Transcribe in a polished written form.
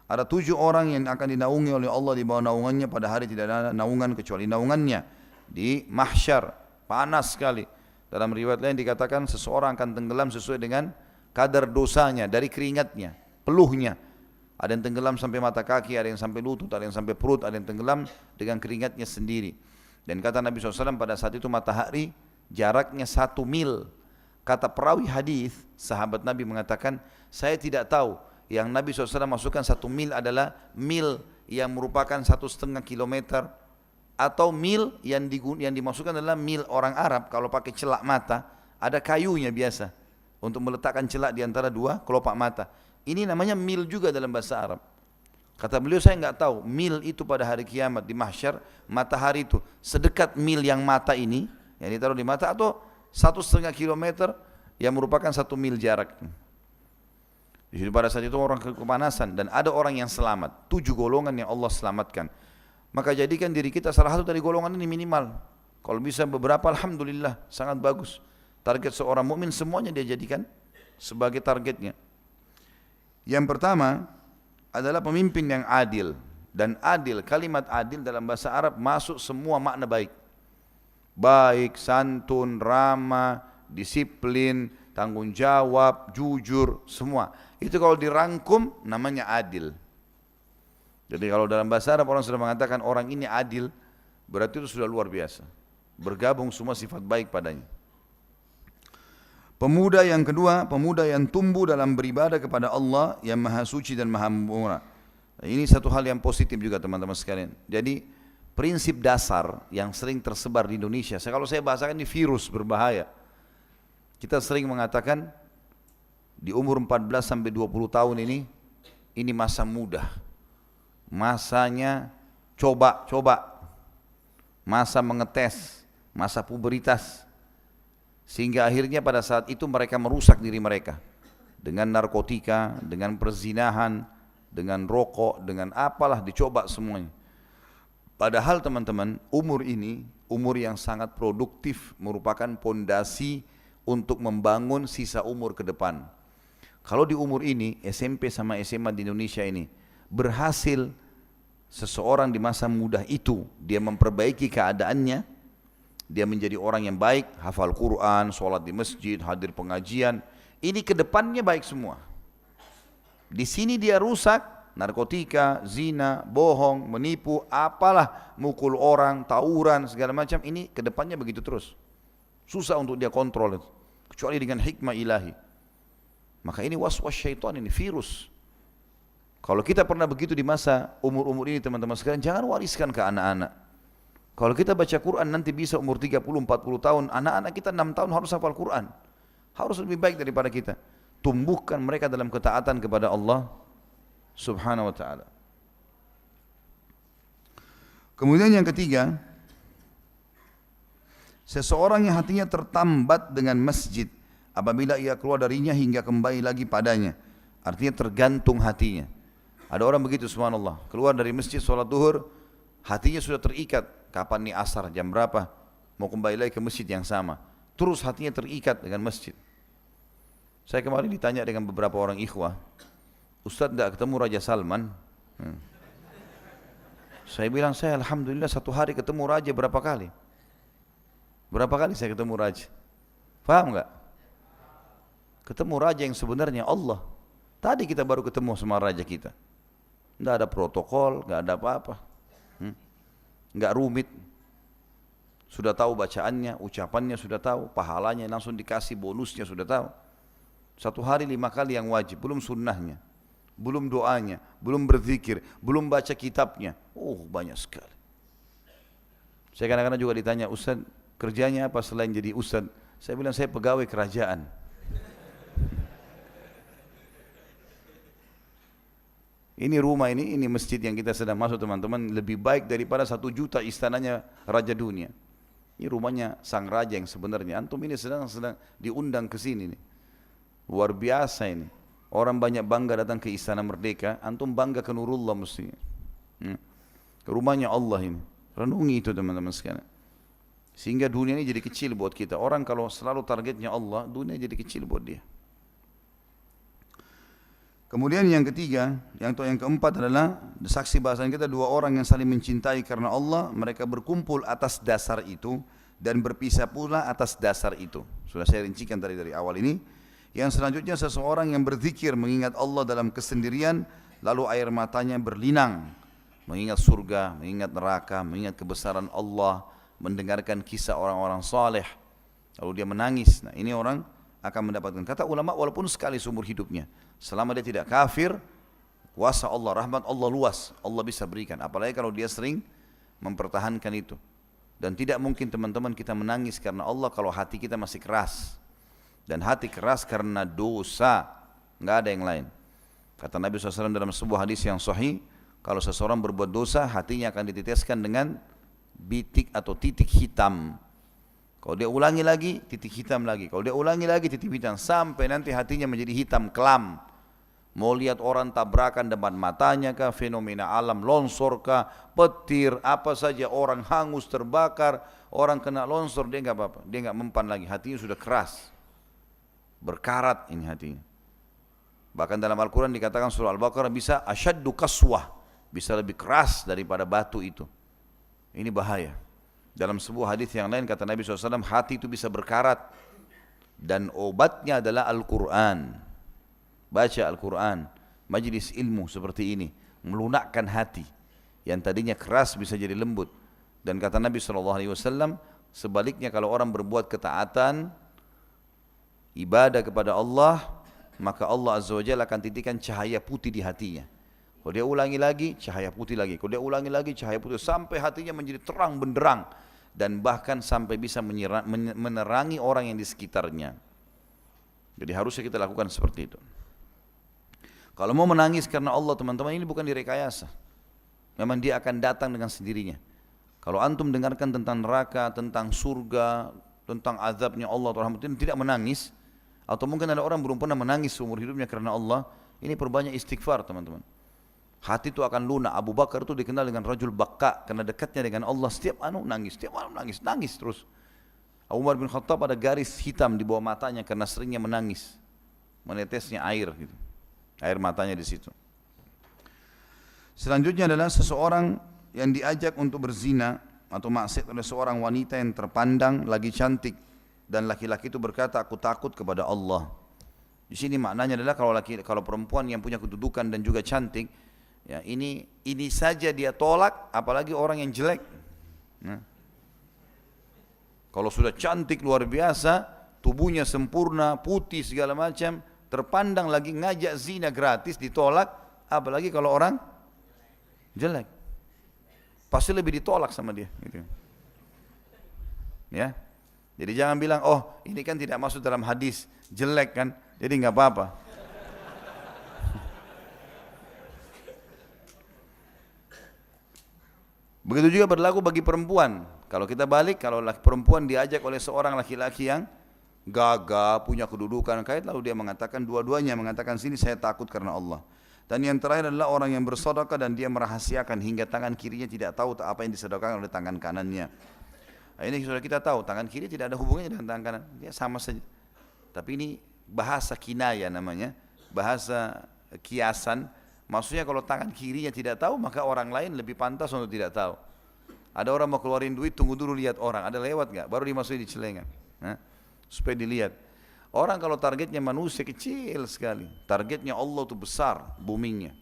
Ada 7 orang yang akan dinaungi oleh Allah di bawah naungannya pada hari tidak ada naungan kecuali naungannya. Di mahsyar, panas sekali. Dalam riwayat lain dikatakan seseorang akan tenggelam sesuai dengan kadar dosanya dari keringatnya, peluhnya. Ada yang tenggelam sampai mata kaki, ada yang sampai lutut, ada yang sampai perut, ada yang tenggelam dengan keringatnya sendiri. Dan kata Nabi SAW pada saat itu matahari jaraknya 1 mil. Kata perawi hadis, sahabat Nabi mengatakan, saya tidak tahu yang Nabi SAW masukkan 1 mil adalah mil yang merupakan 1,5 kilometer atau mil yang dimasukkan adalah mil orang Arab. Kalau pakai celak mata ada kayunya biasa untuk meletakkan celak di antara 2 kelopak mata. Ini namanya mil juga dalam bahasa Arab. Kata beliau, saya enggak tahu mil itu pada hari kiamat di mahsyar, matahari itu sedekat mil yang mata ini yang ditaruh di mata atau 1,5 kilometer yang merupakan 1 mil jarak. Jadi pada saat itu orang kepanasan dan ada orang yang selamat. 7 golongan yang Allah selamatkan. Maka jadikan diri kita salah satu dari golongan ini minimal. Kalau bisa beberapa, alhamdulillah, sangat bagus. Target seorang mukmin semuanya dia jadikan sebagai targetnya. Yang pertama adalah pemimpin yang adil. Dan adil, kalimat adil dalam bahasa Arab masuk semua makna baik. Baik, santun, ramah, disiplin, tanggung jawab, jujur, semua. Itu kalau dirangkum namanya adil. Jadi kalau dalam bahasa Arab orang sudah mengatakan orang ini adil, berarti itu sudah luar biasa. Bergabung semua sifat baik padanya. Pemuda yang kedua, pemuda yang tumbuh dalam beribadah kepada Allah yang maha suci dan maha murah. Ini satu hal yang positif juga teman-teman sekalian. Jadi prinsip dasar yang sering tersebar di Indonesia, kalau saya bahasakan ini virus berbahaya. Kita sering mengatakan di umur 14 sampai 20 tahun ini masa muda. Masanya coba-coba. Masa mengetes, masa puberitas. Sehingga akhirnya pada saat itu mereka merusak diri mereka. Dengan narkotika, dengan perzinahan, dengan rokok, dengan apalah dicoba semuanya. Padahal teman-teman, umur ini, umur yang sangat produktif merupakan pondasi untuk membangun sisa umur ke depan. Kalau di umur ini, SMP sama SMA di Indonesia ini, berhasil seseorang di masa muda itu, dia memperbaiki keadaannya, dia menjadi orang yang baik, hafal Quran, sholat di masjid, hadir pengajian, ini ke depannya baik semua. Di sini dia rusak, narkotika, zina, bohong, menipu, apalah, mukul orang, tawuran, segala macam, ini ke depannya begitu terus. Susah untuk dia kontrol itu, kecuali dengan hikmah ilahi. Maka ini waswas syaitan, ini virus. Kalau kita pernah begitu di masa umur-umur ini teman-teman sekalian, jangan wariskan ke anak-anak. Kalau kita baca Quran nanti bisa umur 30-40 tahun, anak-anak kita 6 tahun harus hafal Quran. Harus lebih baik daripada kita. Tumbuhkan mereka dalam ketaatan kepada Allah Subhanahu wa ta'ala. Kemudian yang ketiga, seseorang yang hatinya tertambat dengan masjid apabila ia keluar darinya hingga kembali lagi padanya. Artinya tergantung hatinya. Ada orang begitu subhanallah, keluar dari masjid sholat duhur, hatinya sudah terikat. Kapan nih asar, jam berapa, mau kembali lagi ke masjid yang sama. Terus hatinya terikat dengan masjid. Saya kemarin ditanya dengan beberapa orang ikhwah, Ustadz tidak ketemu Raja Salman? Saya bilang, saya alhamdulillah satu hari ketemu Raja berapa kali? Berapa kali saya ketemu Raja? Paham enggak? Ketemu Raja yang sebenarnya Allah. Tadi kita baru ketemu sama Raja kita. Tidak ada protokol, tidak ada apa-apa. Enggak rumit. Sudah tahu bacaannya, ucapannya sudah tahu, pahalanya langsung dikasih, bonusnya sudah tahu. Satu hari 5 kali yang wajib, belum sunnahnya, belum doanya, belum berzikir, belum baca kitabnya. Oh banyak sekali. Saya kadang-kadang juga ditanya, Ustaz kerjanya apa selain jadi Ustaz? Saya bilang saya pegawai kerajaan. Ini rumah ini masjid yang kita sedang masuk teman-teman, lebih baik daripada 1 juta istananya Raja Dunia. Ini rumahnya sang raja yang sebenarnya. Antum ini sedang diundang ke sini nih. Luar biasa ini. Orang banyak bangga datang ke Istana Merdeka, antum bangga ke Nurullah mestinya. Ke rumahnya Allah ini. Renungi itu teman-teman sekalian. Sehingga dunia ini jadi kecil buat kita. Orang kalau selalu targetnya Allah, dunia jadi kecil buat dia. Kemudian yang ketiga, yang keempat adalah saksi bahasan kita dua orang yang saling mencintai karena Allah, mereka berkumpul atas dasar itu dan berpisah pula atas dasar itu. Sudah saya rincikan tadi dari awal ini. Yang selanjutnya seseorang yang berzikir mengingat Allah dalam kesendirian, lalu air matanya berlinang, mengingat surga, mengingat neraka, mengingat kebesaran Allah, mendengarkan kisah orang-orang saleh, lalu dia menangis. Nah, ini orang akan mendapatkan, kata ulama, walaupun sekali seumur hidupnya, selama dia tidak kafir, kuasa Allah, rahmat Allah luas, Allah bisa berikan. Apalagi kalau dia sering mempertahankan itu. Dan tidak mungkin teman-teman kita menangis karena Allah kalau hati kita masih keras. Dan hati keras karena dosa, nggak ada yang lain. Kata Nabi SAW dalam sebuah hadis yang sahih, kalau seseorang berbuat dosa, hatinya akan diteteskan dengan bitik atau titik hitam. Kalau dia ulangi lagi, titik hitam lagi. Kalau dia ulangi lagi, titik hitam. Sampai nanti hatinya menjadi hitam kelam. Mau lihat orang tabrakan depan matanya kah, fenomena alam, longsor kah, petir, apa saja, orang hangus, terbakar, orang kena longsor, dia nggak apa-apa. Dia nggak mempan lagi, hatinya sudah keras. Berkarat ini hatinya. Bahkan dalam Al-Quran dikatakan surah Al-Baqarah bisa asyaddu kaswah. Bisa lebih keras daripada batu itu. Ini bahaya. Dalam sebuah hadis yang lain kata Nabi SAW, hati itu bisa berkarat dan obatnya adalah Al-Quran. Baca Al-Quran, majlis ilmu seperti ini, melunakkan hati yang tadinya keras bisa jadi lembut. Dan kata Nabi SAW, sebaliknya kalau orang berbuat ketaatan, ibadah kepada Allah, maka Allah Azza wa Jalla akan titikkan cahaya putih di hatinya. Kalau dia ulangi lagi, cahaya putih lagi. Kalau dia ulangi lagi, cahaya putih. Sampai hatinya menjadi terang benderang. Dan bahkan sampai bisa menerangi orang yang di sekitarnya. Jadi harusnya kita lakukan seperti itu. Kalau mau menangis karena Allah, teman-teman, ini bukan direkayasa. Memang dia akan datang dengan sendirinya. Kalau antum dengarkan tentang neraka, tentang surga, tentang azabnya Allah atau rahmatnya, tidak menangis. Atau mungkin ada orang belum pernah menangis seumur hidupnya karena Allah. Ini perbanyak istighfar, teman-teman. Hati itu akan lunak. Abu Bakar itu dikenal dengan rajul bakka karena dekatnya dengan Allah. Setiap nangis, setiap malam nangis, nangis terus. Umar bin Khattab ada garis hitam di bawah matanya karena seringnya menangis, menetesnya air, gitu. Air matanya di situ. Selanjutnya adalah seseorang yang diajak untuk berzina atau maksiat oleh seorang wanita yang terpandang lagi cantik dan laki-laki itu berkata, aku takut kepada Allah. Di sini maknanya adalah kalau perempuan yang punya kedudukan dan juga cantik, ya ini saja dia tolak, apalagi orang yang jelek. Nah, kalau sudah cantik luar biasa, tubuhnya sempurna, putih segala macam, terpandang lagi ngajak zina gratis ditolak, apalagi kalau orang jelek, pasti lebih ditolak sama dia. Gitu. Ya, jadi jangan bilang, oh ini kan tidak masuk dalam hadis, jelek kan, jadi nggak apa-apa. Begitu juga berlaku bagi perempuan. Kalau kita balik, kalau perempuan diajak oleh seorang laki-laki yang gagah, punya kedudukan, kait, lalu dia mengatakan, dua-duanya mengatakan sini saya takut karena Allah. Dan yang terakhir adalah orang yang bersedekah dan dia merahasiakan hingga tangan kirinya tidak tahu apa yang disedekahkan oleh tangan kanannya. Nah, ini sudah kita tahu, tangan kiri tidak ada hubungannya dengan tangan kanan, dia sama saja. Tapi ini bahasa kinaya namanya, bahasa kiasan. Maksudnya kalau tangan kirinya tidak tahu, maka orang lain lebih pantas untuk tidak tahu. Ada orang mau keluarin duit, tunggu dulu lihat orang, ada lewat nggak, baru dimasukin di celengan, nah, supaya dilihat. Orang kalau targetnya manusia kecil sekali, targetnya Allah itu besar, boomingnya.